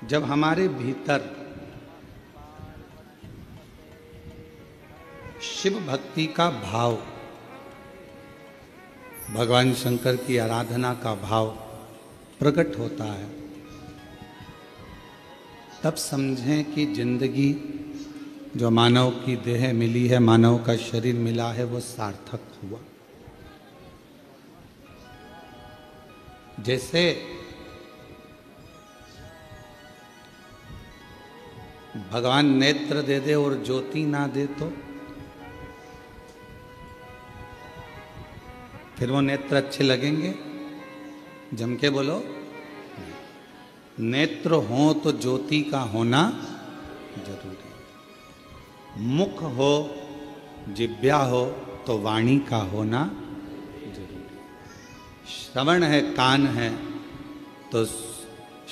जब हमारे भीतर शिव भक्ति का भाव, भगवान शंकर की आराधना का भाव प्रकट होता है, तब समझें कि जिंदगी जो मानव की देह मिली है, मानव का शरीर मिला है, वो सार्थक हुआ। जैसे भगवान नेत्र दे दे और ज्योति ना दे तो फिर वो नेत्र अच्छे लगेंगे? जम के बोलो। नेत्र हो तो ज्योति का होना जरूरी। मुख हो, जिह्वा हो तो वाणी का होना जरूरी। श्रवण है, कान है तो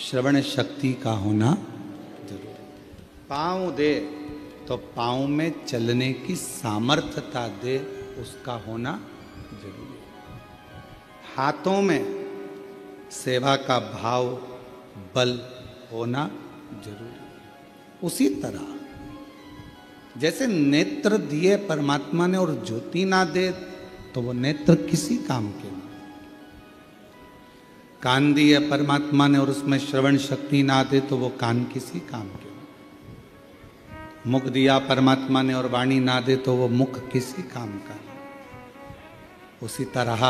श्रवण शक्ति का होना जरूरी। पाँव दे तो पाँव में चलने की सामर्थ्यता दे, उसका होना जरूरी। हाथों में सेवा का भाव, बल होना जरूरी। उसी तरह जैसे नेत्र दिए परमात्मा ने और ज्योति ना दे तो वो नेत्र किसी काम के नहीं। कान दिए परमात्मा ने और उसमें श्रवण शक्ति ना दे तो वो कान किसी काम के नहीं। मुख दिया परमात्मा ने और वाणी ना दे तो वो मुख किसी काम का नहीं। उसी तरह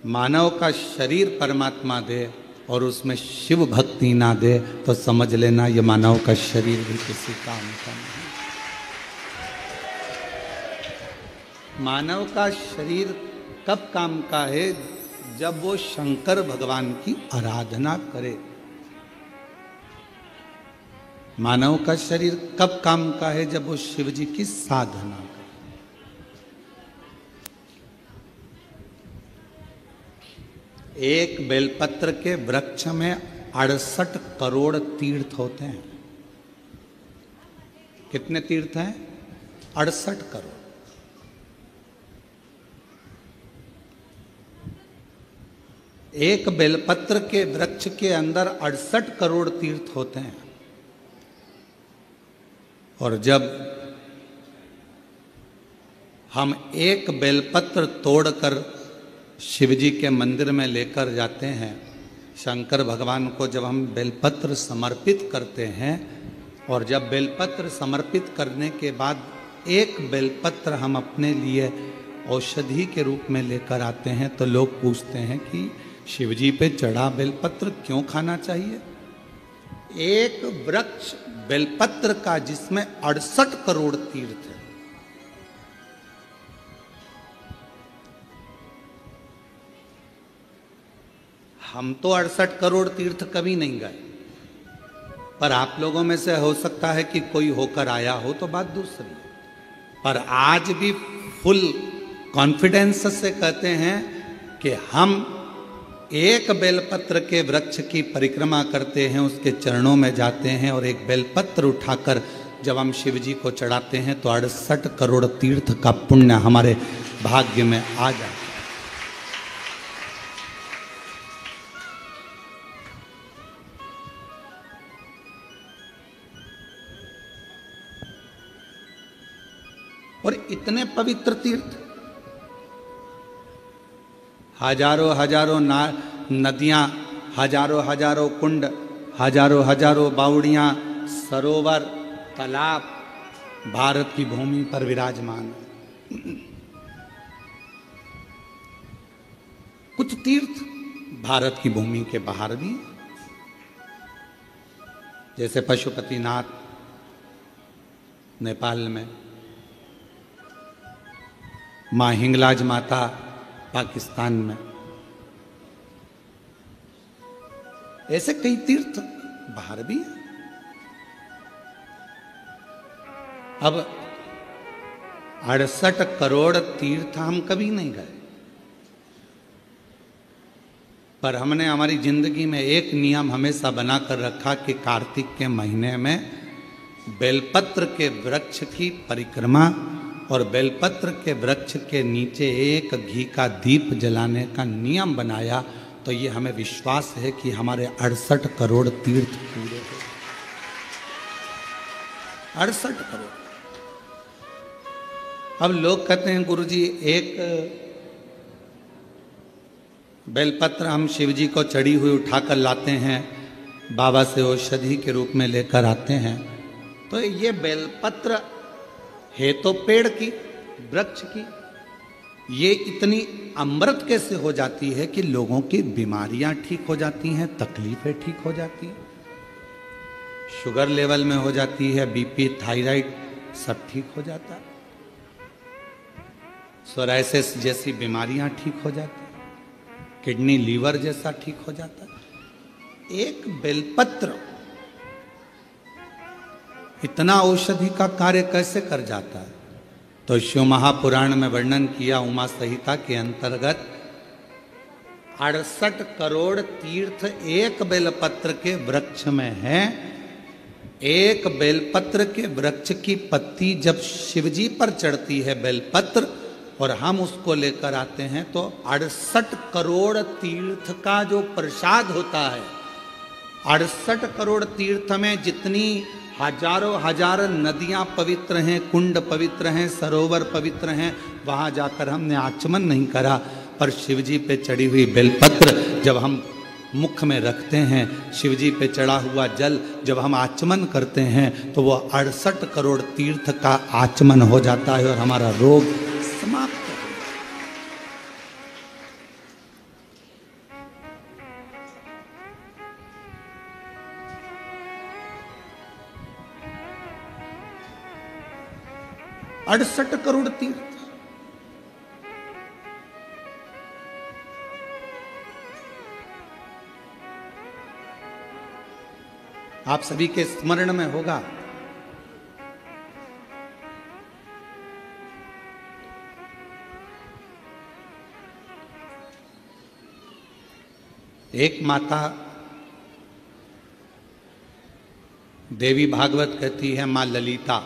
मानव का शरीर परमात्मा दे और उसमें शिव भक्ति ना दे तो समझ लेना ये मानव का शरीर भी किसी काम का नहीं। मानव का शरीर कब काम का है? जब वो शंकर भगवान की आराधना करे। मानव का शरीर कब काम का है? जब वो शिव जी की साधना करे। एक बेलपत्र के वृक्ष में 68 करोड़ तीर्थ होते हैं। कितने तीर्थ हैं? 68 करोड़। एक बेलपत्र के वृक्ष के अंदर 68 करोड़ तीर्थ होते हैं। और जब हम एक बेलपत्र तोड़कर शिवजी के मंदिर में लेकर जाते हैं, शंकर भगवान को जब हम बेलपत्र समर्पित करते हैं, और जब बेलपत्र समर्पित करने के बाद एक बेलपत्र हम अपने लिए औषधि के रूप में लेकर आते हैं, तो लोग पूछते हैं कि शिवजी पे चढ़ा बेलपत्र क्यों खाना चाहिए? एक वृक्ष बेलपत्र का जिसमें 68 करोड़ तीर्थ है। हम तो 68 करोड़ तीर्थ कभी नहीं गए, पर आप लोगों में से हो सकता है कि कोई होकर आया हो तो बात दूसरी। पर आज भी फुल कॉन्फिडेंस से कहते हैं कि हम एक बेलपत्र के वृक्ष की परिक्रमा करते हैं, उसके चरणों में जाते हैं और एक बेलपत्र उठाकर जब हम शिव जी को चढ़ाते हैं तो 68 करोड़ तीर्थ का पुण्य हमारे भाग्य में आ जाता है। और इतने पवित्र तीर्थ, हजारों हजारों नदियां, हजारों हजारों कुंड, हजारों हजारों बावड़ियां, सरोवर, तालाब भारत की भूमि पर विराजमान है। कुछ तीर्थ भारत की भूमि के बाहर भी, जैसे पशुपतिनाथ नेपाल में, मां हिंगलाज माता पाकिस्तान में, ऐसे कई तीर्थ बाहर भी हैं। अब 68 करोड़ तीर्थ हम कभी नहीं गए, पर हमने हमारी जिंदगी में एक नियम हमेशा बनाकर रखा कि कार्तिक के महीने में बेलपत्र के वृक्ष की परिक्रमा और बेलपत्र के वृक्ष के नीचे एक घी का दीप जलाने का नियम बनाया। तो ये हमें विश्वास है कि हमारे 68 करोड़ तीर्थ पूरे हो। 68 करोड़। अब लोग कहते हैं गुरुजी एक बेलपत्र हम शिव जी को चढ़ी हुई उठाकर लाते हैं, बाबा से औषधि के रूप में लेकर आते हैं, तो ये बेलपत्र है तो पेड़ की, वृक्ष की, ये इतनी अमृत कैसे हो जाती है कि लोगों की बीमारियां ठीक हो जाती हैं, तकलीफें ठीक हो जाती हैं, शुगर लेवल में हो जाती है, बीपी, थायराइड सब ठीक हो जाता है, सोराइसिस जैसी बीमारियां ठीक हो जाती हैं, किडनी लीवर जैसा ठीक हो जाता है। एक बेलपत्र इतना औषधि का कार्य कैसे कर जाता है? तो शिव महापुराण में वर्णन किया, उमा संहिता के अंतर्गत 68 करोड़ तीर्थ एक बेलपत्र के वृक्ष में है। एक बेलपत्र के वृक्ष की पत्ती जब शिवजी पर चढ़ती है बेलपत्र और हम उसको लेकर आते हैं तो 68 करोड़ तीर्थ का जो प्रसाद होता है, 68 करोड़ तीर्थ में जितनी हजारों हजार नदियां पवित्र हैं, कुंड पवित्र हैं, सरोवर पवित्र हैं, वहां जाकर हमने आचमन नहीं करा, पर शिवजी पे चढ़ी हुई बेलपत्र जब हम मुख में रखते हैं, शिवजी पे चढ़ा हुआ जल जब हम आचमन करते हैं तो वो 68 करोड़ तीर्थ का आचमन हो जाता है और हमारा रोग समाप्त हो जाता है। अड़सठ करोड़ तीर्थ। आप सभी के स्मरण में होगा, एक माता देवी भागवत कहती है, मां ललिता,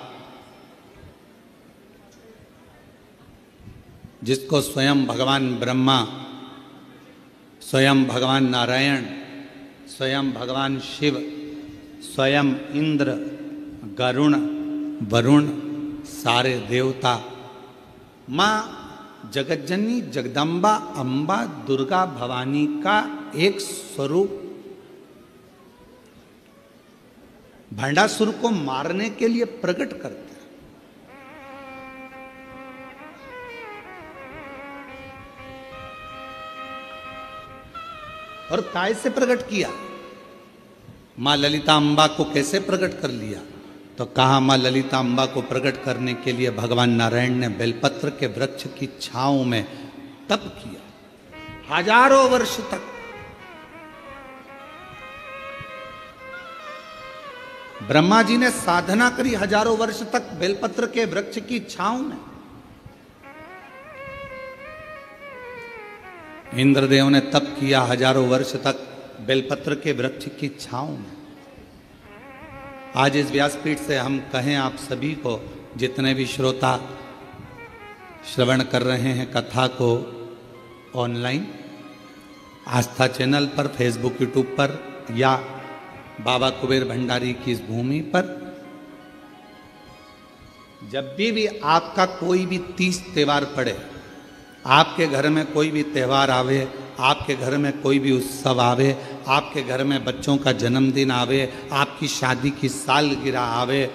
जिसको स्वयं भगवान ब्रह्मा, स्वयं भगवान नारायण, स्वयं भगवान शिव, स्वयं इंद्र, गरुण, वरुण, सारे देवता, मां जगज्जननी जगदम्बा अंबा दुर्गा भवानी का एक स्वरूप भंडासुर को मारने के लिए प्रकट करते हैं। और काय से प्रकट किया? मां ललिता अंबा को कैसे प्रकट कर लिया? तो कहा मां ललिता अंबा को प्रकट करने के लिए भगवान नारायण ने बेलपत्र के वृक्ष की छांव में तप किया हजारों वर्ष तक। ब्रह्मा जी ने साधना करी हजारों वर्ष तक बेलपत्र के वृक्ष की छांव में। इंद्रदेव ने तप किया हजारों वर्ष तक बेलपत्र के वृक्ष की छांव में। आज इस व्यासपीठ से हम कहें आप सभी को, जितने भी श्रोता श्रवण कर रहे हैं कथा को ऑनलाइन, आस्था चैनल पर, फेसबुक, यूट्यूब पर या बाबा कुबेर भंडारी की इस भूमि पर, जब भी आपका कोई भी तीज त्योहार पड़े, आपके घर में कोई भी त्यौहार आवे, आपके घर में कोई भी उत्सव आवे, आपके घर में बच्चों का जन्मदिन आवे, आपकी शादी की सालगिरह आवे,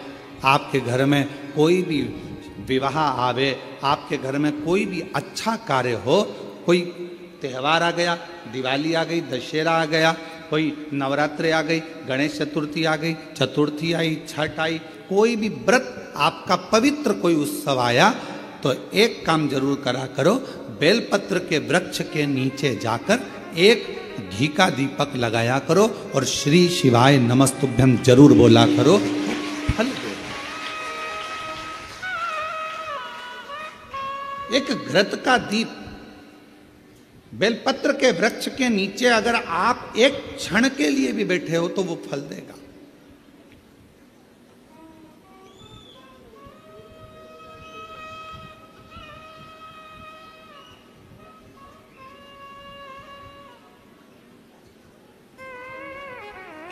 आपके घर में कोई भी विवाह आवे, आपके घर में कोई भी अच्छा कार्य हो, कोई त्यौहार आ गया, दिवाली आ गई, दशहरा आ गया, कोई नवरात्रि आ गई, गणेश चतुर्थी आ गई, चतुर्थी आई, छठ आई, कोई भी व्रत आपका पवित्र कोई उत्सव आया, तो एक काम जरूर करा करो, बेलपत्र के वृक्ष के नीचे जाकर एक घी का दीपक लगाया करो और श्री शिवाय नमस्तुभ्यम जरूर बोला करो, फल दो। एक घृत का दीप बेलपत्र के वृक्ष के नीचे अगर आप एक क्षण के लिए भी बैठे हो तो वो फल देगा।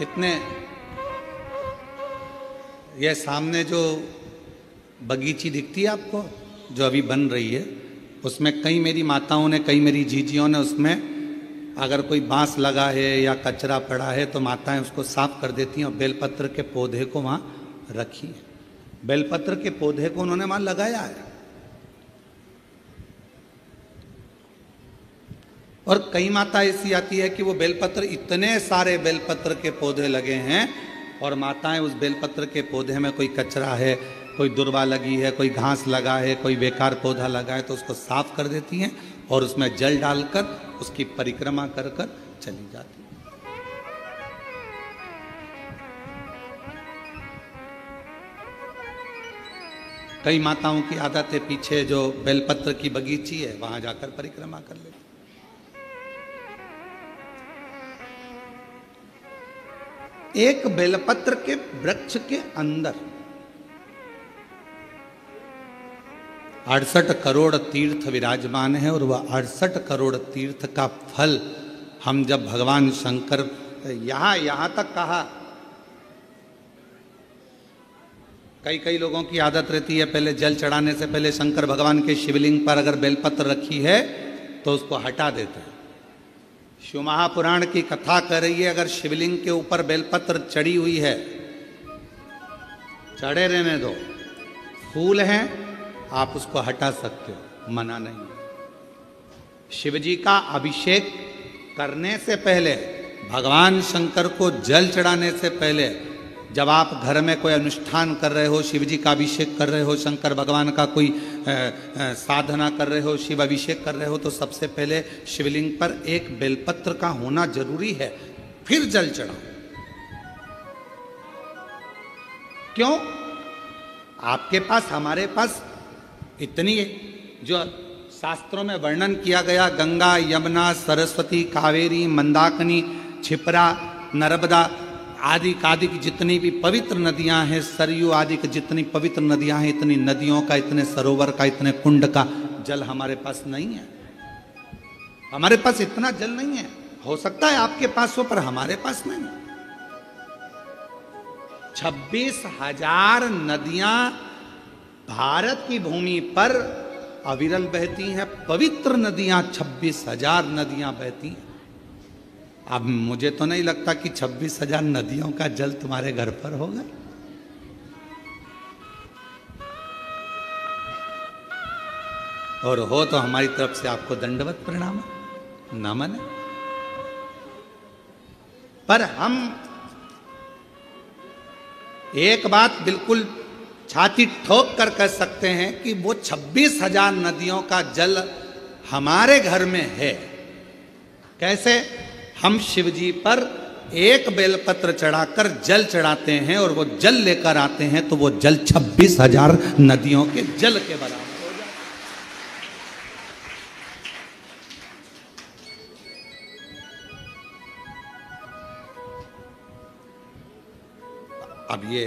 कितने, ये सामने जो बगीची दिखती है आपको जो अभी बन रही है, उसमें कई मेरी माताओं ने, कई मेरी जीजियों ने, उसमें अगर कोई बांस लगा है या कचरा पड़ा है तो माताएं उसको साफ कर देती हैं और बेलपत्र के पौधे को वहां रखी है। बेलपत्र के पौधे को उन्होंने वहां लगाया है। और कई माता ऐसी आती है कि वो बेलपत्र, इतने सारे बेलपत्र के पौधे लगे हैं और माताएं उस बेलपत्र के पौधे में कोई कचरा है, कोई दुर्वा लगी है, कोई घास लगा है, कोई बेकार पौधा लगा है तो उसको साफ कर देती हैं और उसमें जल डालकर उसकी परिक्रमा कर कर चली जाती है। कई माताओं की आदत है पीछे जो बेलपत्र की बगीची है वहां जाकर परिक्रमा कर लेती। एक बेलपत्र के वृक्ष के अंदर 68 करोड़ तीर्थ विराजमान है और वह 68 करोड़ तीर्थ का फल हम जब भगवान शंकर, यहां तक कहा, कई लोगों की आदत रहती है पहले जल चढ़ाने से पहले शंकर भगवान के शिवलिंग पर अगर बेलपत्र रखी है तो उसको हटा देते हैं। शिव महापुराण की कथा कर रही है, अगर शिवलिंग के ऊपर बेलपत्र चढ़ी हुई है, चढ़े रहने दो, फूल हैं, आप उसको हटा सकते हो, मना नहीं। शिवजी का अभिषेक करने से पहले, भगवान शंकर को जल चढ़ाने से पहले, जब आप घर में कोई अनुष्ठान कर रहे हो, शिवजी का अभिषेक कर रहे हो, शंकर भगवान का कोई साधना कर रहे हो, शिव अभिषेक कर रहे हो, तो सबसे पहले शिवलिंग पर एक बेलपत्र का होना जरूरी है, फिर जल चढ़ाओ। क्यों? आपके पास, हमारे पास इतनी जो शास्त्रों में वर्णन किया गया, गंगा, यमुना, सरस्वती, कावेरी, मंदाकिनी, क्षिप्रा, नर्मदा आदि की जितनी भी पवित्र नदियां हैं, सरयू आदि की जितनी पवित्र नदियां हैं, इतनी नदियों का, इतने सरोवर का, इतने कुंड का जल हमारे पास नहीं है। हमारे पास इतना जल नहीं है। हो सकता है आपके पास हो, पर हमारे पास नहीं। 26,000 नदियां भारत की भूमि पर अविरल बहती हैं, पवित्र नदियां 26,000 नदियां बहती हैं। अब मुझे तो नहीं लगता कि 26,000 नदियों का जल तुम्हारे घर पर होगा। और हो तो हमारी तरफ से आपको दंडवत प्रणाम, नमन। पर हम एक बात बिल्कुल छाती ठोक कर कह सकते हैं कि वो 26,000 नदियों का जल हमारे घर में है। कैसे? हम शिवजी पर एक बेलपत्र चढ़ाकर जल चढ़ाते हैं और वो जल लेकर आते हैं तो वो जल 26,000 नदियों के जल के बराबर हो जाता है। अब ये,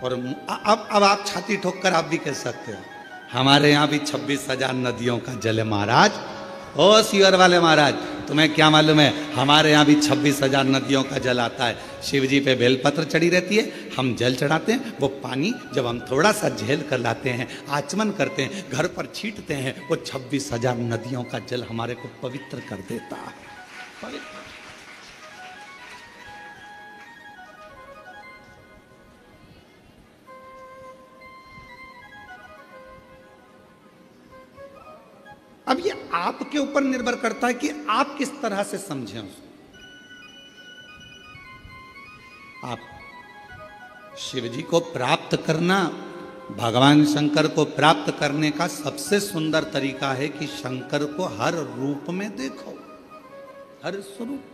और अब आप छाती ठोक कर आप भी कह सकते हो हमारे यहां भी 26,000 नदियों का जल है महाराज। ओ सीवर वाले महाराज, तुम्हें क्या मालूम है, हमारे यहाँ भी 26,000 नदियों का जल आता है। शिवजी पे बेलपत्र चढ़ी रहती है, हम जल चढ़ाते हैं, वो पानी जब हम थोड़ा सा झेल कर लाते हैं, आचमन करते हैं, घर पर छींटते हैं, वो 26,000 नदियों का जल हमारे को पवित्र कर देता है। पवित्र। अब ये आपके ऊपर निर्भर करता है कि आप किस तरह से समझें उसको। आप शिव जी को प्राप्त करना, भगवान शंकर को प्राप्त करने का सबसे सुंदर तरीका है कि शंकर को हर रूप में देखो, हर स्वरूप।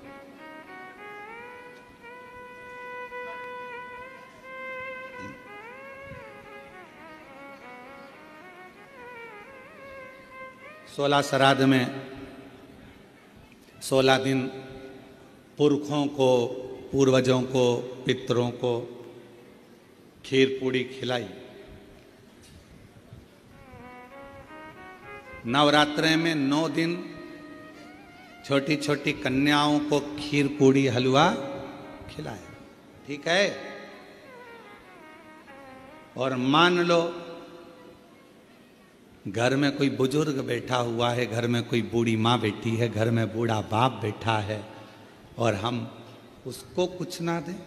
सोलह श्राद्ध में 16 दिन पुरखों को, पूर्वजों को, पितरों को खीर पूड़ी खिलाई। नवरात्रे में 9 दिन छोटी छोटी कन्याओं को खीर पूड़ी हलवा खिलाया। ठीक है। और मान लो घर में कोई बुजुर्ग बैठा हुआ है, घर में कोई बूढ़ी माँ बैठी है, घर में बूढ़ा बाप बैठा है, और हम उसको कुछ ना दें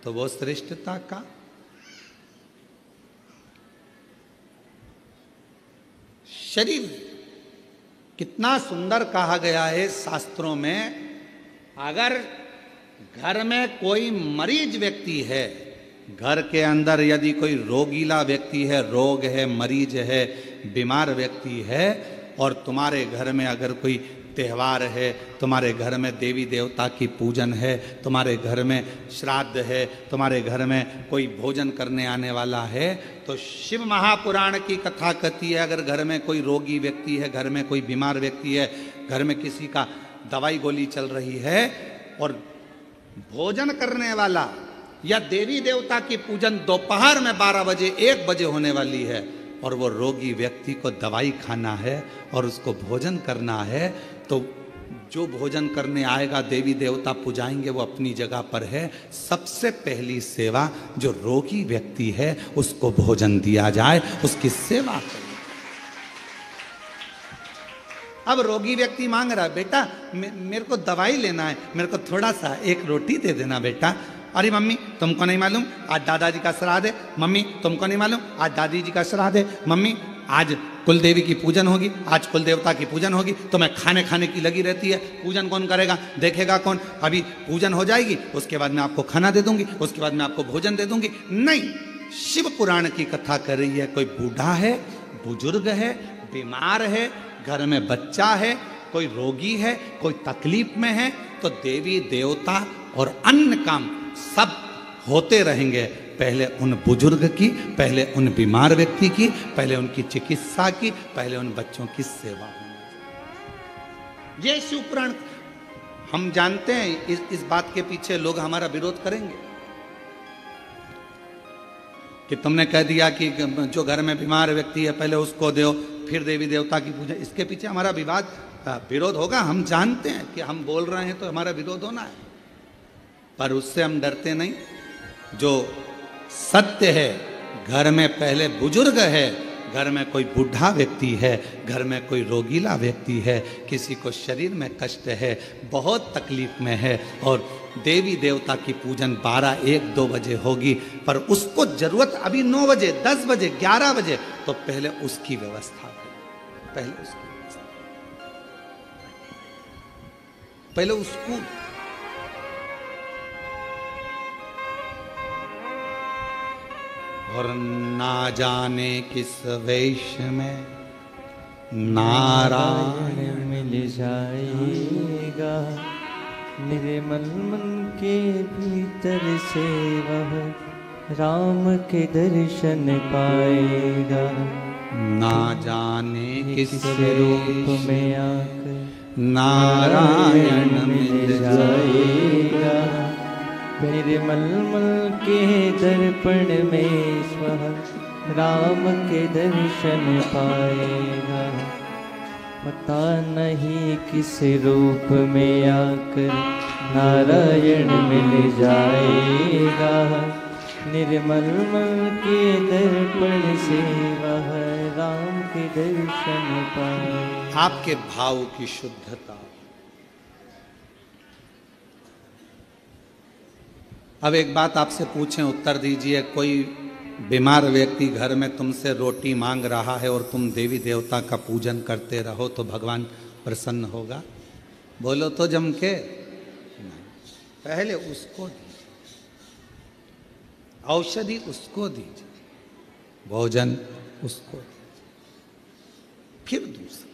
तो वो श्रेष्ठता का? शरीर कितना सुंदर कहा गया है शास्त्रों में, अगर घर में कोई मरीज व्यक्ति है, घर के अंदर यदि कोई रोगीला व्यक्ति है, रोग है, मरीज है, बीमार व्यक्ति है, और तुम्हारे घर में अगर कोई त्यौहार है, तुम्हारे घर में देवी देवता की पूजन है, तुम्हारे घर में श्राद्ध है, तुम्हारे घर में कोई भोजन करने आने वाला है, तो शिव महापुराण की कथा कहती है, अगर घर में कोई रोगी व्यक्ति है, घर में कोई बीमार व्यक्ति है, घर में किसी का दवाई गोली चल रही है, और भोजन करने वाला या देवी देवता की पूजन दोपहर में 12 बजे 1 बजे होने वाली है, और वो रोगी व्यक्ति को दवाई खाना है और उसको भोजन करना है, तो जो भोजन करने आएगा, देवी देवता पुजाएंगे, वो अपनी जगह पर है। सबसे पहली सेवा जो रोगी व्यक्ति है उसको भोजन दिया जाए, उसकी सेवा करें। अब रोगी व्यक्ति मांग रहा है, बेटा मेरे को दवाई लेना है, मेरे को थोड़ा सा एक रोटी दे देना बेटा। अरे मम्मी तुमको नहीं मालूम आज दादाजी का श्राद्ध है, मम्मी तुमको नहीं मालूम आज दादी जी का श्राद्ध है, मम्मी आज कुल देवी की पूजन होगी, आज कुल देवता की पूजन होगी, तो मैं खाने की लगी रहती है, पूजन कौन करेगा, देखेगा कौन, अभी पूजन हो जाएगी उसके बाद मैं आपको खाना दे दूंगी, उसके बाद मैं आपको भोजन दे दूंगी। नहीं, शिव पुराण की कथा कर रही है, कोई बूढ़ा है, बुजुर्ग है, बीमार है, घर में बच्चा है, कोई रोगी है, कोई तकलीफ में है, तो देवी देवता और अन्य काम सब होते रहेंगे। पहले उन बुजुर्ग की, पहले उन बीमार व्यक्ति की, पहले उनकी चिकित्सा की, पहले उन बच्चों की सेवा होनी। ये शिव पुराण हम जानते हैं। इस बात के पीछे लोग हमारा विरोध करेंगे कि तुमने कह दिया कि जो घर में बीमार व्यक्ति है पहले उसको दो, फिर देवी देवता की पूजा। इसके पीछे हमारा विरोध होगा, हम जानते हैं कि हम बोल रहे हैं तो हमारा विरोध होना है, पर उससे हम डरते नहीं। जो सत्य है, घर में पहले बुजुर्ग है, घर में कोई बूढ़ा व्यक्ति है, घर में कोई रोगीला व्यक्ति है, किसी को शरीर में कष्ट है, बहुत तकलीफ में है, और देवी देवता की पूजन 12, 1, 2 बजे होगी, पर उसको जरूरत अभी 9 बजे, 10 बजे, 11 बजे, तो पहले उसकी व्यवस्था करें, पहले उसको और ना जाने किस वेश में नारायण मिल जाएगा, निर्मल मन के भीतर से वह राम के दर्शन पाएगा। ना जाने किस रूप में आकर नारायण मिल जाएगा, निर्मल मन के दर्पण में स्वः राम के दर्शन पाएगा। पता नहीं किस रूप में आकर नारायण मिल जाएगा, निर्मल मन के दर्पण से वह राम के दर्शन पाएगा। आपके भाव की शुद्धता। अब एक बात आपसे पूछें, उत्तर दीजिए। कोई बीमार व्यक्ति घर में तुमसे रोटी मांग रहा है और तुम देवी देवता का पूजन करते रहो तो भगवान प्रसन्न होगा? बोलो तो जम के। पहले उसको दीजिए, औषधि उसको दीजिए, भोजन उसको दीजिए, फिर दूसरा।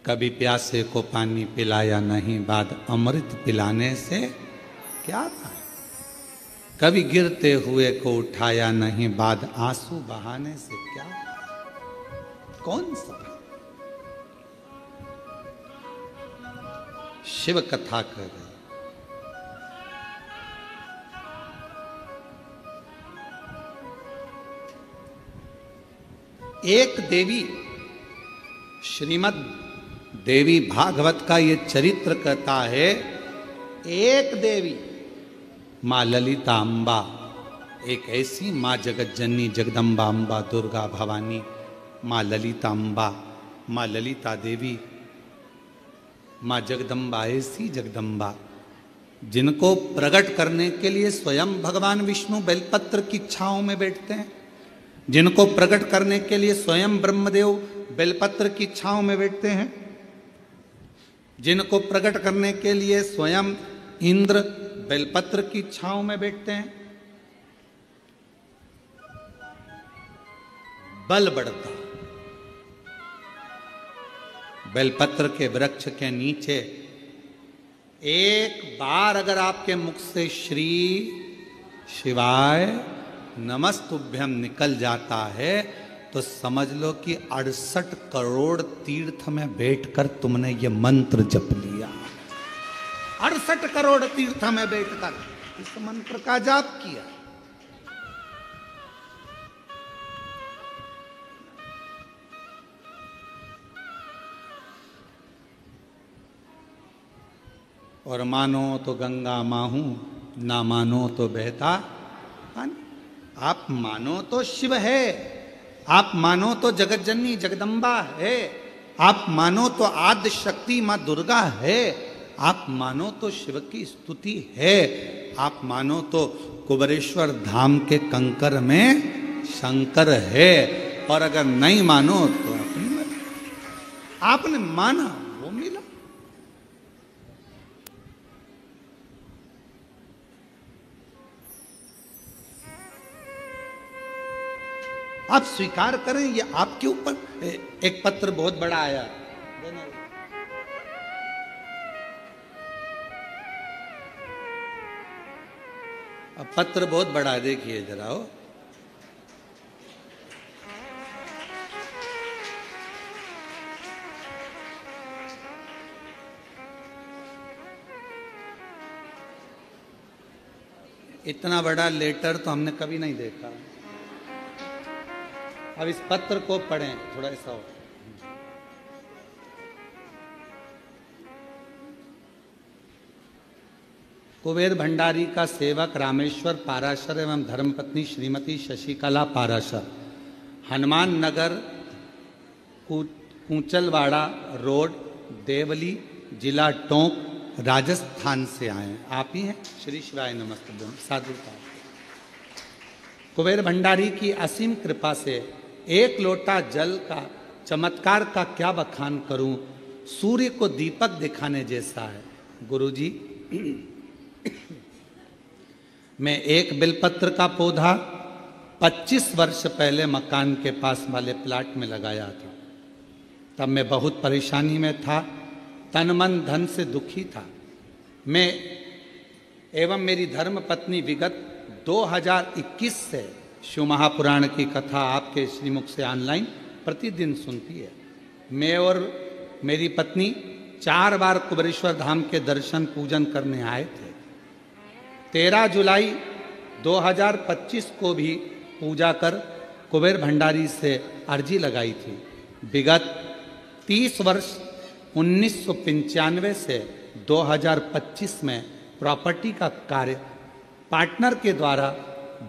कभी प्यासे को पानी पिलाया नहीं, बाद अमृत पिलाने से क्या था? कभी गिरते हुए को उठाया नहीं, बाद आंसू बहाने से क्या? कौन सा? शिव कथा कर रहे। एक देवी श्रीमद् देवी भागवत का ये चरित्र कहता है, एक देवी माँ ललिता अम्बा, एक ऐसी माँ जगत जननी जगदम्बा अम्बा दुर्गा भवानी, माँ ललिता अम्बा, माँ ललिता देवी, माँ जगदम्बा, ऐसी जगदम्बा जिनको प्रकट करने के लिए स्वयं भगवान विष्णु बेलपत्र की छांव में बैठते हैं, जिनको प्रकट करने के लिए स्वयं ब्रह्मदेव बेलपत्र की छांव में बैठते हैं, जिनको प्रकट करने के लिए स्वयं इंद्र बेलपत्र की छांव में बैठते हैं, बल बढ़ता। बेलपत्र के वृक्ष के नीचे एक बार अगर आपके मुख से श्री शिवाय नमस्तुभ्यम निकल जाता है तो समझ लो कि 68 करोड़ तीर्थ में बैठकर तुमने ये मंत्र जप लिया। 68 करोड़ तीर्थ में बैठकर इस मंत्र का जाप किया। और मानो तो गंगा माहू, ना मानो तो बहता पानी। आप मानो तो शिव है, आप मानो तो जगत जननी जगदम्बा है, आप मानो तो आद्य शक्ति माँ दुर्गा है, आप मानो तो शिव की स्तुति है, आप मानो तो कुबेरेश्वर धाम के कंकर में शंकर है, और अगर नहीं मानो तो अपनी मर्जी। आपने माना वो मिला। आप स्वीकार करें, ये आपके ऊपर। एक पत्र बहुत बड़ा आया, अब पत्र बहुत बड़ा है, देखिए जरा हो। इतना बड़ा लेटर तो हमने कभी नहीं देखा। अब इस पत्र को पढ़ें, थोड़ा ऐसा हो। कुबेर भंडारी का सेवक रामेश्वर पाराशर एवं धर्मपत्नी श्रीमती शशिकला पाराशर हनुमान नगर कूचलवाड़ा रोड देवली जिला टोंक राजस्थान से आए हैं। आप ही हैं? श्री शिवाय नमस्ते। साधुता। कुबेर भंडारी की असीम कृपा से एक लोटा जल का चमत्कार का क्या बखान करूं, सूर्य को दीपक दिखाने जैसा है। गुरुजी, मैं एक बिलपत्र का पौधा 25 वर्ष पहले मकान के पास वाले प्लाट में लगाया था। तब मैं बहुत परेशानी में था, तन मन धन से दुखी था। मैं एवं मेरी धर्म पत्नी विगत 2021 से शिव महापुराण की कथा आपके श्रीमुख से ऑनलाइन प्रतिदिन सुनती है। मैं और मेरी पत्नी 4 बार कुबेरेश्वर धाम के दर्शन पूजन करने आए थे। 13 जुलाई 2025 को भी पूजा कर कुबेर भंडारी से अर्जी लगाई थी। विगत 30 वर्ष 1995 से 2025 में प्रॉपर्टी का कार्य पार्टनर के द्वारा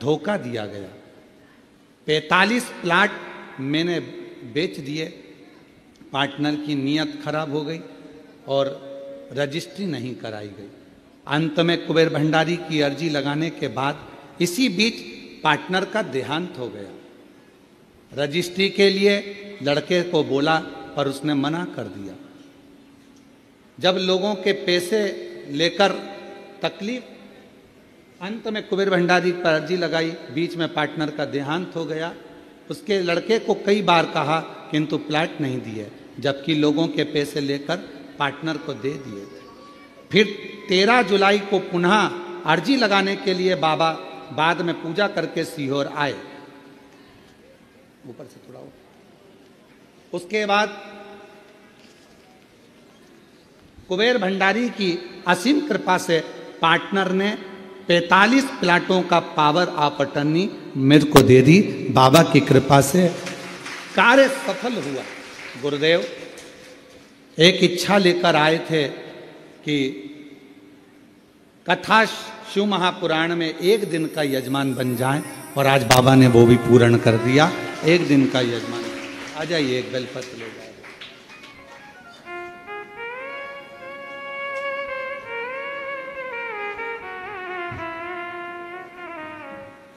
धोखा दिया गया। 45 प्लाट मैंने बेच दिए। पार्टनर की नीयत खराब हो गई और रजिस्ट्री नहीं कराई गई। अंत में कुबेर भंडारी की अर्जी लगाने के बाद इसी बीच पार्टनर का देहांत हो गया। रजिस्ट्री के लिए लड़के को बोला पर उसने मना कर दिया। जब लोगों के पैसे लेकर तकलीफ, अंत में कुबेर भंडारी पर अर्जी लगाई, बीच में पार्टनर का देहांत हो गया। उसके लड़के को कई बार कहा किंतु प्लाट नहीं दिए, जबकि लोगों के पैसे लेकर पार्टनर को दे दिए थे। फिर 13 जुलाई को पुनः अर्जी लगाने के लिए बाबा बाद में पूजा करके सीहोर आए। ऊपर से थोड़ा हो। उसके बाद कुबेर भंडारी की असीम कृपा से पार्टनर ने 45 प्लाटों का पावर ऑफ अटर्नी मेरे को दे दी। बाबा की कृपा से कार्य सफल हुआ। गुरुदेव, एक इच्छा लेकर आए थे कि कथा शिव महापुराण में एक दिन का यजमान बन जाए, और आज बाबा ने वो भी पूर्ण कर दिया। एक दिन का यजमान। आ जाइए, एक बेलपत्र ले जाए।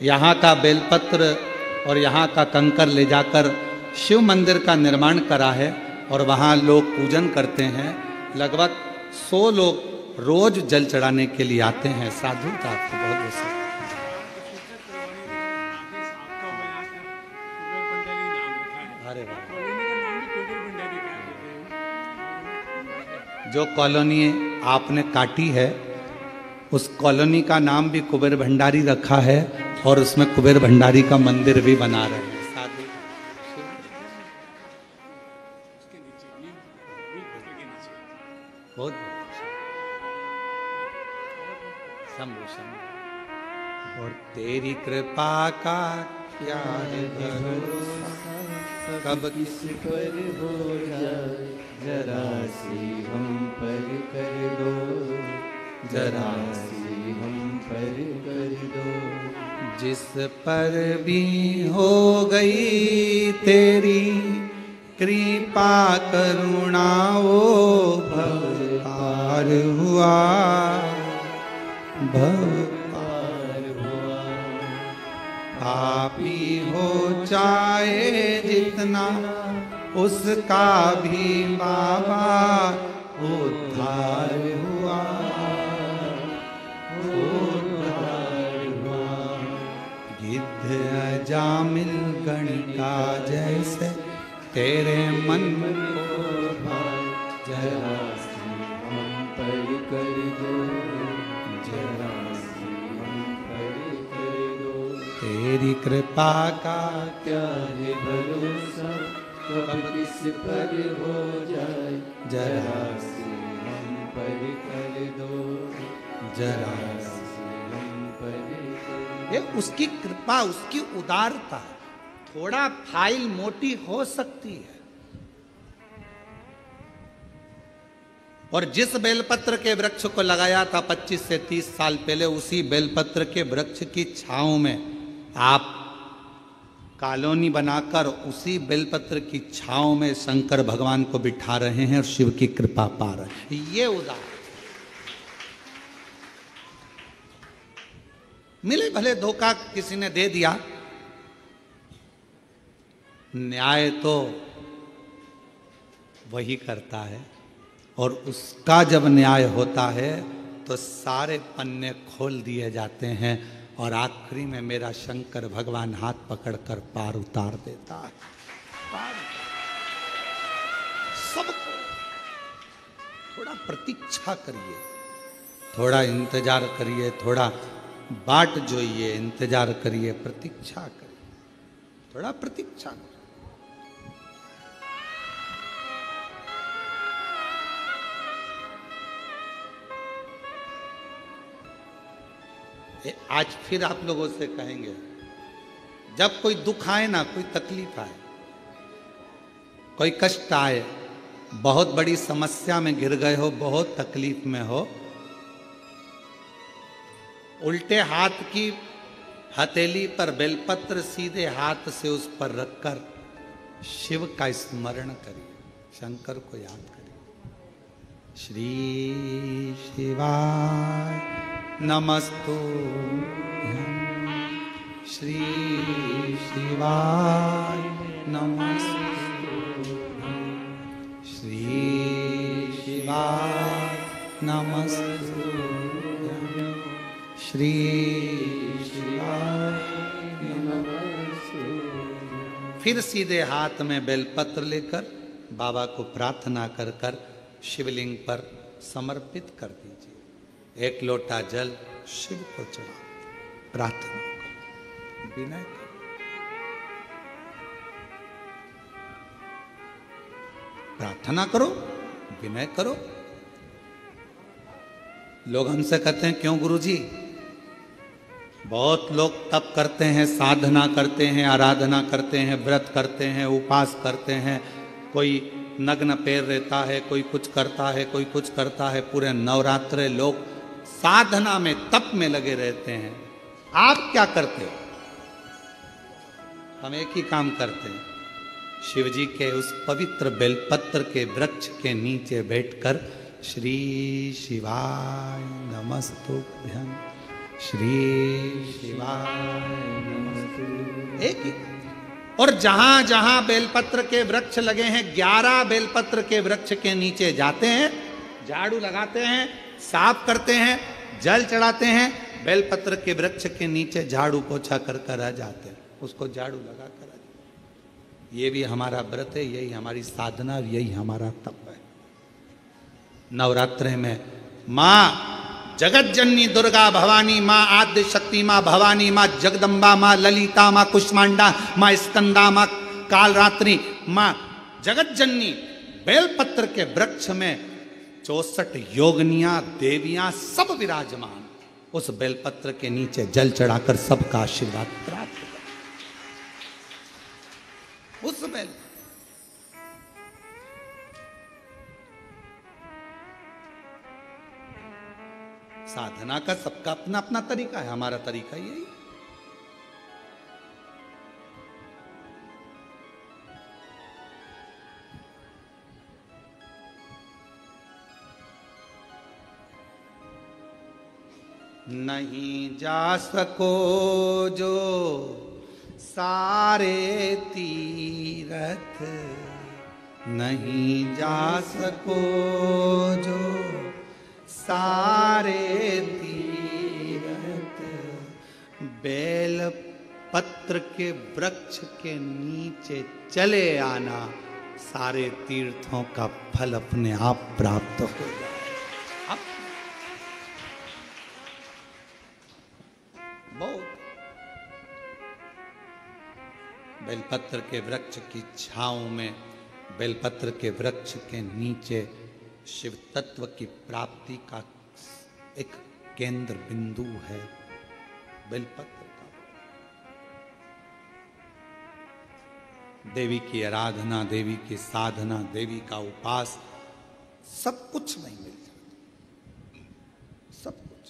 यहाँ का बेलपत्र और यहाँ का कंकर ले जाकर शिव मंदिर का निर्माण करा है, और वहाँ लोग पूजन करते हैं। लगभग 100 लोग रोज जल चढ़ाने के लिए आते हैं। साधु का आपको बहुत बहुत अरे जो कॉलोनी आपने काटी है उस कॉलोनी का नाम भी कुबेर भंडारी रखा है, और उसमें कुबेर भंडारी का मंदिर भी बना रहे हैं। साधु बहुत शंभु शंभु। और तेरी कृपा का क्या है भरोसा, कब किस पर हो जाए, जरा सी हम पर कर दो, जरा सी हम पर कर दो। जिस पर भी हो गई तेरी कृपा करुणा, वो भव पार हुआ, भव पार हुआ। पापी हो चाहे जितना, उसका भी बाबा उद्धार हुआ, उद्धार हुआ। गिद्ध अजामिल गणिका जैसे तेरे मन को भाए, जरा सी हम पर कर दो, जरा सी हम पर कर दो। तेरी कृपा का क्या है भरोसा, कब किस पर हो जाए, जरा सी हम पर कर दो, जरा सी हम पर कर दो। ये उसकी कृपा, उसकी उदारता। थोड़ा फाइल मोटी हो सकती है, और जिस बेलपत्र के वृक्ष को लगाया था 25 से 30 साल पहले, उसी बेलपत्र के वृक्ष की छांव में आप कॉलोनी बनाकर उसी बेलपत्र की छांव में शंकर भगवान को बिठा रहे हैं और शिव की कृपा पा रहे हैं। ये उदाहरण। मिले भले धोखा किसी ने दे दिया, न्याय तो वही करता है, और उसका जब न्याय होता है तो सारे पन्ने खोल दिए जाते हैं, और आखिरी में मेरा शंकर भगवान हाथ पकड़कर पार उतार देता है। पार सबको। थोड़ा प्रतीक्षा करिए, थोड़ा इंतजार करिए, थोड़ा बाट जोइए, इंतजार करिए, प्रतीक्षा करिए, थोड़ा प्रतीक्षा करिए। आज फिर आप लोगों से कहेंगे, जब कोई दुख आए ना, कोई तकलीफ आए, कोई कष्ट आए, बहुत बड़ी समस्या में घिर गए हो, बहुत तकलीफ में हो, उल्टे हाथ की हथेली पर बेलपत्र सीधे हाथ से उस पर रखकर शिव का स्मरण करिए, शंकर को याद करिए। श्री शिवाय नमस्तुभ्यं, श्री शिवाय नमस्तुभ्यं, श्री शिवाय नमस्तुभ्यं, श्री शिवाय नमस्तुभ्यं। फिर सीधे हाथ में बेलपत्र लेकर बाबा को प्रार्थना कर कर शिवलिंग पर समर्पित कर दीजिए। एक लोटा जल शिव को चढ़ाओ, प्रार्थना करो, विनय करो। प्रार्थना करो, विनय करो। लोग हमसे कहते हैं, क्यों गुरुजी? बहुत लोग तप करते हैं, साधना करते हैं, आराधना करते हैं, व्रत करते हैं, उपास करते हैं, कोई नग्न पैर रहता है, कोई कुछ करता है, कोई कुछ करता है। पूरे नवरात्रे लोग साधना में, तप में लगे रहते हैं। आप क्या करते हो? हम एक ही काम करते हैं, शिव जी के उस पवित्र बेलपत्र के वृक्ष के नीचे बैठकर श्री शिवाय नमस्तुभ्यं, श्री शिवाय नमस्तुभ्यं, एक ही। और जहां जहां बेलपत्र के वृक्ष लगे हैं, 11 बेलपत्र के वृक्ष के नीचे जाते हैं, झाड़ू लगाते हैं, साफ करते हैं, जल चढ़ाते हैं, बेलपत्र के वृक्ष के नीचे झाड़ू पोछा कर कर आ जाते हैं, उसको झाड़ू लगा कर आ जाते। ये भी हमारा व्रत है, यही हमारी साधना, यही हमारा तप है। नवरात्रे में माँ जगत जननी दुर्गा भवानी, माँ आद्य शक्ति, माँ भवानी, माँ जगदम्बा, माँ ललिता, माँ कुष्मांडा, माँ स्कंदा, माँ कालरात्रि, माँ जगत जननी बेलपत्र के वृक्ष में 64 योगनियां देवियां सब विराजमान, उस बेलपत्र के नीचे जल चढ़ाकर सबका आशीर्वाद प्राप्त कर। उस बेल साधना का सबका अपना अपना तरीका है, हमारा तरीका यही। नहीं जा सको जो सारे तीरथ, नहीं जा सको जो सारे तीरथ, बेल पत्र के वृक्ष के नीचे चले आना, सारे तीर्थों का फल अपने आप प्राप्त हो जाए। बहुत बेलपत्र के वृक्ष की छांव में, बेलपत्र के वृक्ष के नीचे शिव तत्व की प्राप्ति का एक केंद्र बिंदु है बेलपत्र का। देवी की आराधना, देवी की साधना, देवी का उपास, सब कुछ वहीं मिल जाता, सब कुछ।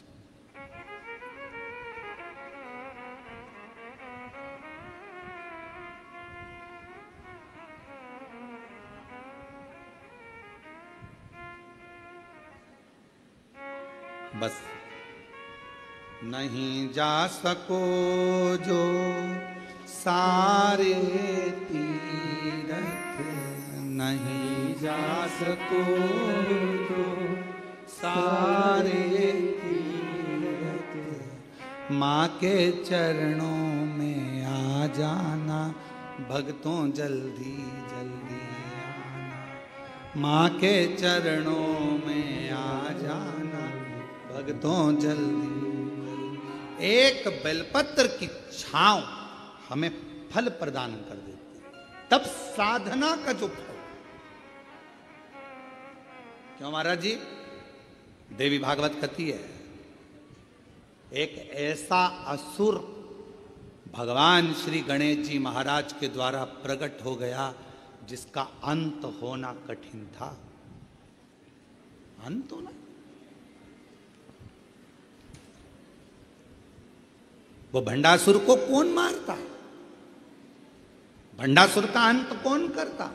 बस नहीं जा सको जो सारे तीरथ, नहीं जा सको जो सारे तीरथ, माँ के चरणों में आ जाना, भक्तों जल्दी जल्दी आना, माँ के चरणों में आ जाना, भक्तों जल्दी। एक बेलपत्र की छांव हमें फल प्रदान कर देती है, तब साधना का जो फल। क्यों महाराज जी? देवी भागवत कहती है, एक ऐसा असुर भगवान श्री गणेश जी महाराज के द्वारा प्रकट हो गया जिसका अंत होना कठिन था। अंत होना, वो भंडासुर को कौन मारता? भंडासुर का अंत कौन करता?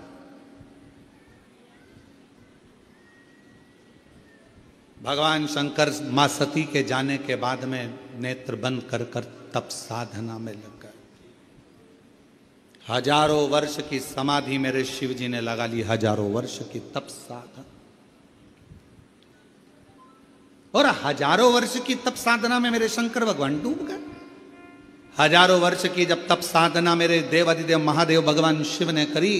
भगवान शंकर मां सती के जाने के बाद में नेत्र बंद कर कर तप साधना में लग गए। हजारों वर्ष की समाधि मेरे शिव जी ने लगा ली, हजारों वर्ष की तप साधना, और हजारों वर्ष की तप साधना में मेरे शंकर भगवान डूब गए। हजारों वर्ष की जब तप साधना मेरे देवाधिदेव महादेव भगवान शिव ने करी,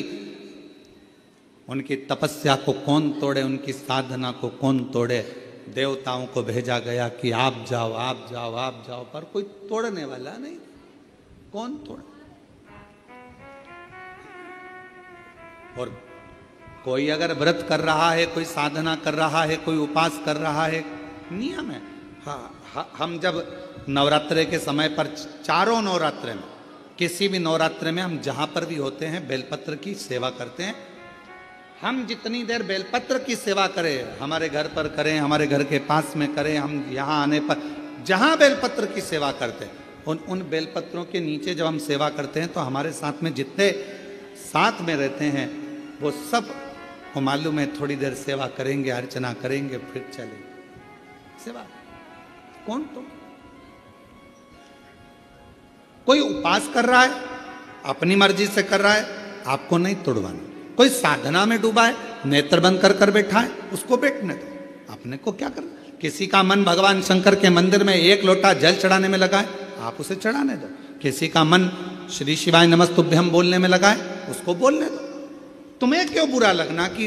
उनकी तपस्या को कौन तोड़े, उनकी साधना को कौन तोड़े? देवताओं को भेजा गया कि आप जाओ, आप जाओ, आप जाओ, पर कोई तोड़ने वाला नहीं। कौन तोड़े? और कोई अगर व्रत कर रहा है, कोई साधना कर रहा है, कोई उपास कर रहा है, नियम है। हाँ, हम जब नवरात्रे के समय पर, चारों नवरात्रे में, किसी भी नवरात्रे में हम जहां पर भी होते हैं, बेलपत्र की सेवा करते हैं। हम जितनी देर बेलपत्र की सेवा करें, हमारे घर पर करें, हमारे घर के पास में करें, हम यहाँ आने पर जहाँ बेलपत्र की सेवा करते हैं, उन बेलपत्रों के नीचे जब हम सेवा करते हैं तो हमारे साथ में जितने साथ में रहते हैं वो सब को मालूम है थोड़ी देर सेवा करेंगे, अर्चना करेंगे, फिर चलेंगे। सेवा कौन? तो कोई उपास कर रहा है, अपनी मर्जी से कर रहा है, आपको नहीं तोड़वाना। कोई साधना में डूबा है, नेत्र बंद कर कर बैठा है, उसको बैठने दो, अपने को क्या करना। किसी का मन भगवान शंकर के मंदिर में एक लोटा जल चढ़ाने में लगा है, आप उसे चढ़ाने दो। किसी का मन श्री शिवाय नमस्तुभ्यम बोलने में लगा है, उसको बोलने दो। तुम्हें क्यों बुरा लगना कि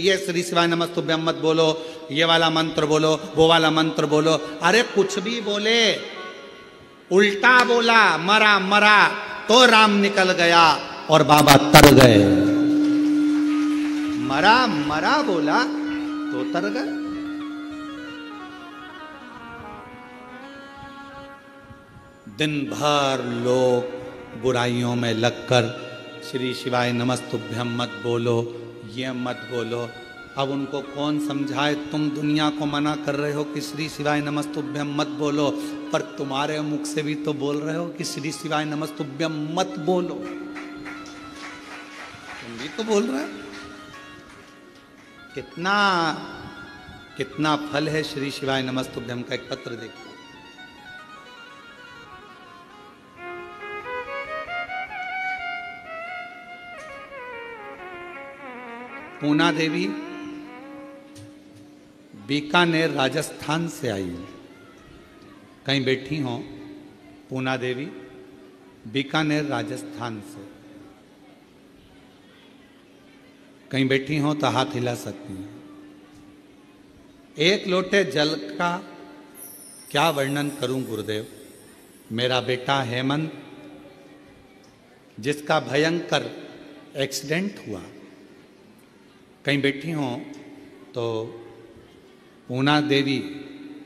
ये श्री शिवाय नमस्तुभ्यम मत बोलो, ये वाला मंत्र बोलो, वो वाला मंत्र बोलो। अरे कुछ भी बोले, उल्टा बोला, मरा मरा तो राम निकल गया और बाबा तर गए। मरा मरा बोला तो तर गए। दिन भर लोग बुराइयों में लगकर श्री शिवाय नमस्तुभ्यम मत बोलो, ये मत बोलो। अब उनको कौन समझाए? तुम दुनिया को मना कर रहे हो कि श्री शिवाय नमस्तुभ्यम मत बोलो, पर तुम्हारे मुख से भी तो बोल रहे हो कि श्री शिवाय नमस्तुभ्यम मत बोलो। तुम भी तो बोल रहे हो। कितना कितना फल है श्री शिवाय नमस्तुभ्यम का। एक पत्र देखो, पूना देवी बीकानेर राजस्थान से आई है। कहीं बैठी हो पूना देवी बीकानेर राजस्थान से, कहीं बैठी हो तो हाथ हिला सकती हैं। एक लोटे जल का क्या वर्णन करूं गुरुदेव। मेरा बेटा हेमंत, जिसका भयंकर एक्सीडेंट हुआ, कहीं बैठी हो तो पूना देवी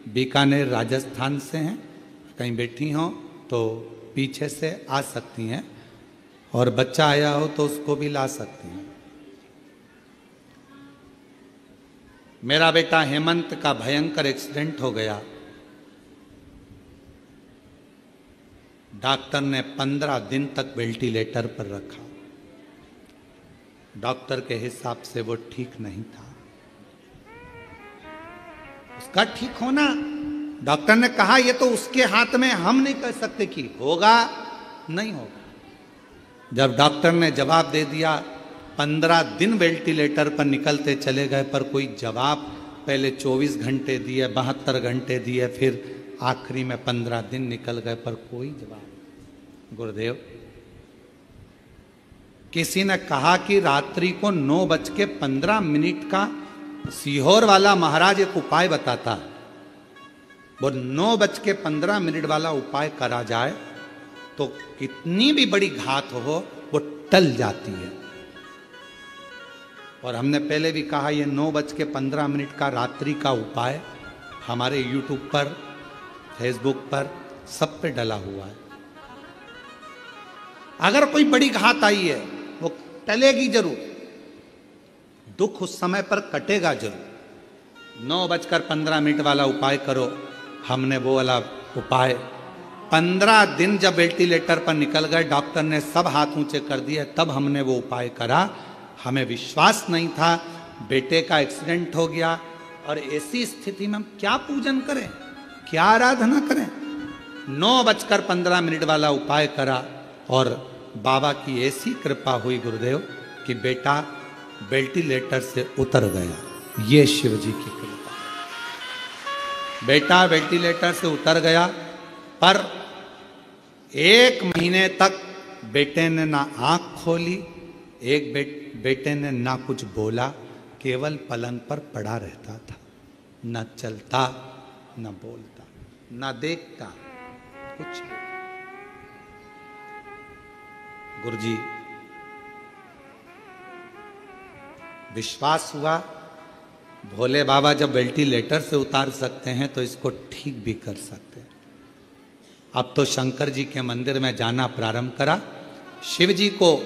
बीकानेर राजस्थान से हैं, कहीं बैठी हो तो पीछे से आ सकती हैं, और बच्चा आया हो तो उसको भी ला सकती हैं। मेरा बेटा हेमंत का भयंकर एक्सीडेंट हो गया। डॉक्टर ने 15 दिन तक वेंटिलेटर पर रखा। डॉक्टर के हिसाब से वो ठीक नहीं था। उसका ठीक होना, डॉक्टर ने कहा ये तो उसके हाथ में, हम नहीं कह सकते कि होगा नहीं होगा। जब डॉक्टर ने जवाब दे दिया, 15 दिन वेंटिलेटर पर निकलते चले गए, पर कोई जवाब, पहले 24 घंटे दिए, 72 घंटे दिए, फिर आखिरी में 15 दिन निकल गए, पर कोई जवाब। गुरुदेव, किसी ने कहा कि रात्रि को 9:15 का सीहोर वाला महाराज एक उपाय बताता, वो 9:15 वाला उपाय करा जाए तो कितनी भी बड़ी घात हो वो टल जाती है। और हमने पहले भी कहा ये 9:15 का रात्रि का उपाय हमारे YouTube पर, Facebook पर, सब पे डला हुआ है। अगर कोई बड़ी घात आई है वो टलेगी जरूर, दुख उस समय पर कटेगा जरूर। 9:15 वाला उपाय करो। हमने वो वाला उपाय 15 दिन जब वेंटिलेटर पर निकल गए, डॉक्टर ने सब हाथ ऊंचे कर दिए, तब हमने वो उपाय करा। हमें विश्वास नहीं था, बेटे का एक्सीडेंट हो गया, और ऐसी स्थिति में हम क्या पूजन करें, क्या आराधना करें। 9:15 वाला उपाय करा, और बाबा की ऐसी कृपा हुई गुरुदेव कि बेटा वेंटिलेटर से उतर गया। ये शिव जी की कृपा। बेटा वेंटिलेटर से उतर गया, पर 1 महीने तक बेटे ने ना आंख खोली, बेटे ने ना कुछ बोला, केवल पलंग पर पड़ा रहता था, न चलता, न बोलता, न देखता, कुछ नहीं। गुरुजी, विश्वास हुआ भोले बाबा जब वेंटिलेटर से उतार सकते हैं तो इसको ठीक भी कर सकते हैं। अब तो शंकर जी के मंदिर में जाना प्रारंभ करा। शिव जी को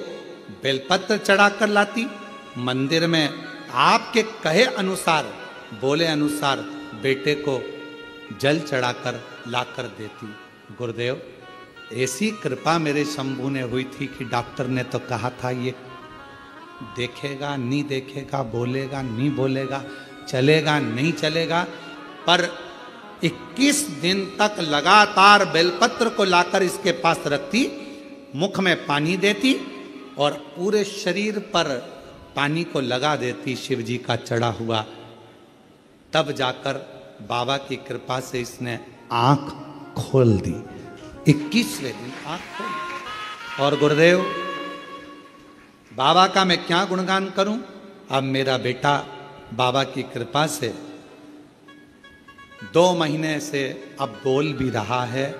बेलपत्र चढ़ा कर लाती, मंदिर में आपके कहे अनुसार, बोले अनुसार बेटे को जल चढ़ाकर लाकर देती। गुरुदेव, ऐसी कृपा मेरे शंभू ने हुई थी कि डॉक्टर ने तो कहा था ये देखेगा नहीं देखेगा, बोलेगा नहीं बोलेगा, चलेगा नहीं चलेगा, पर 21 दिन तक लगातार बेलपत्र को लाकर इसके पास रखती, मुख में पानी देती और पूरे शरीर पर पानी को लगा देती शिव जी का चढ़ा हुआ। तब जाकर बाबा की कृपा से इसने आंख खोल दी। 21वें दिन आंख खोल। और गुरुदेव, बाबा का मैं क्या गुणगान करूं। अब मेरा बेटा बाबा की कृपा से 2 महीने से अब बोल भी रहा है,